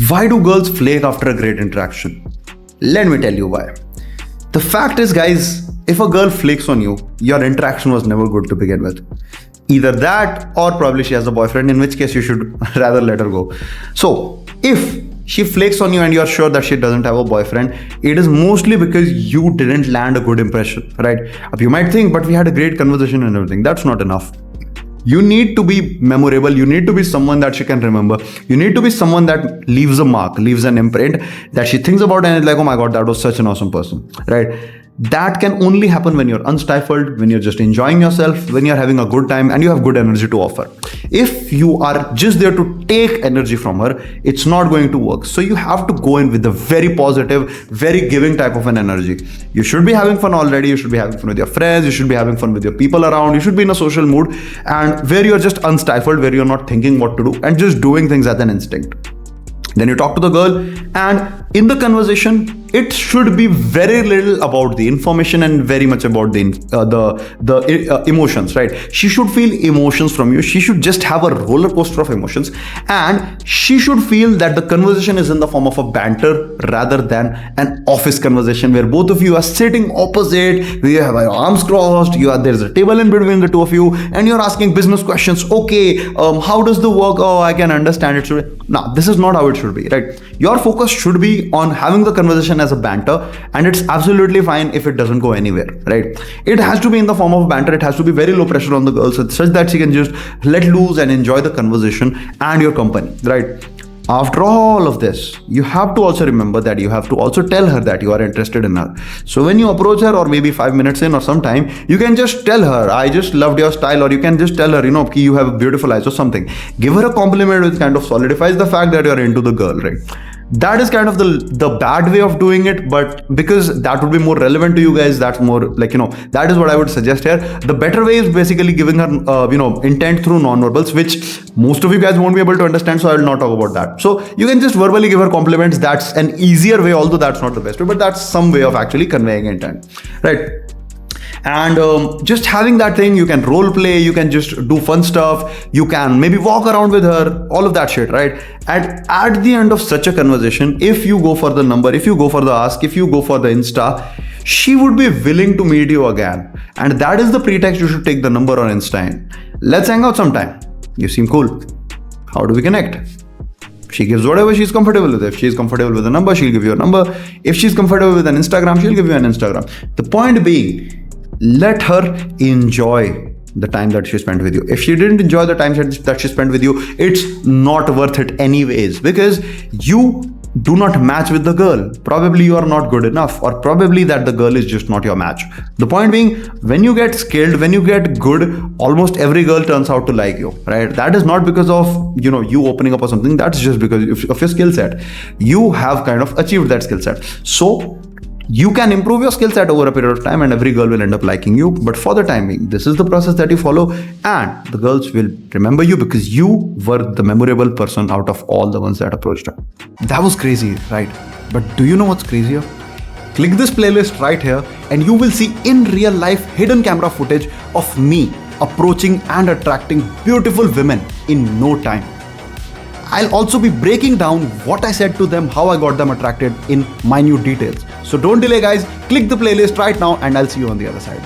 Why do girls flake after a great interaction? Let me tell you why. The fact is, guys, if a girl flakes on you, your interaction was never good to begin with. Either that or probably she has a boyfriend, in which case you should rather let her go. So, if she flakes on you and you're sure that she doesn't have a boyfriend, it is mostly because you didn't land a good impression, right? You might think, but we had a great conversation and everything. That's not enough. You need to be memorable. You need to be someone that she can remember. You need to be someone that leaves a mark, leaves an imprint that she thinks about and is like, oh my God, that was such an awesome person, right? That can only happen when you're unstifled, when you're just enjoying yourself, when you're having a good time and you have good energy to offer. If you are just there to take energy from her, it's not going to work. So you have to go in with a very positive, very giving type of an energy. You should be having fun already. You should be having fun with your friends. You should be having fun with your people around. You should be in a social mood and where you're just unstifled, where you're not thinking what to do and just doing things as an instinct. Then you talk to the girl, and in the conversation, it should be very little about the information and very much about the emotions, right? She should feel emotions from you. She should just have a roller coaster of emotions, and she should feel that the conversation is in the form of a banter rather than an office conversation where both of you are sitting opposite, where you have your arms crossed, there's a table in between the two of you, and you're asking business questions. Okay, how does the work? Oh, I can understand it. No, this is not how it should be, right? Your focus should be on having the conversation as a banter, and it's absolutely fine if it doesn't go anywhere, right? It has to be in the form of banter. It has to be very low pressure on the girl such that she can just let loose and enjoy the conversation and your company, right? After all of this, you have to also remember that you have to also tell her that you are interested in her. So when you approach her, or maybe 5 minutes in or sometime, you can just tell her, I just loved your style, or you can just tell her, you have beautiful eyes or something. Give her a compliment which kind of solidifies the fact that you're into the girl, right? That is kind of the bad way of doing it, but because that would be more relevant to you guys, that's more like, that is what I would suggest here. The better way is basically giving her, intent through non-verbals, which most of you guys won't be able to understand, so I will not talk about that. So you can just verbally give her compliments. That's an easier way, although that's not the best way, but that's some way of actually conveying intent, right? And just having that thing, you can role play, you can just do fun stuff, you can maybe walk around with her, all of that shit, right? And at the end of such a conversation, if you go for the number, if you go for the ask, if you go for the Insta, she would be willing to meet you again. And that is the pretext you should take the number on Insta in. Let's hang out sometime. You seem cool. How do we connect? She gives whatever she's comfortable with. If she's comfortable with a number, she'll give you a number. If she's comfortable with an Instagram, she'll give you an Instagram. The point being, let her enjoy the time that she spent with you. If she didn't enjoy the time that she spent with you, it's not worth it anyways, because you do not match with the girl. Probably you are not good enough, or probably that the girl is just not your match. The point being, when you get skilled, when you get good, almost every girl turns out to like you, right? That is not because of, you opening up or something. That's just because of your skill set. You have kind of achieved that skill set. So you can improve your skill set over a period of time and every girl will end up liking you. But for the time being, this is the process that you follow, and the girls will remember you because you were the memorable person out of all the ones that approached her. That was crazy, right? But do you know what's crazier? Click this playlist right here and you will see in real life hidden camera footage of me approaching and attracting beautiful women in no time. I'll also be breaking down what I said to them, how I got them attracted in minute details. So don't delay, guys. Click the playlist right now and I'll see you on the other side.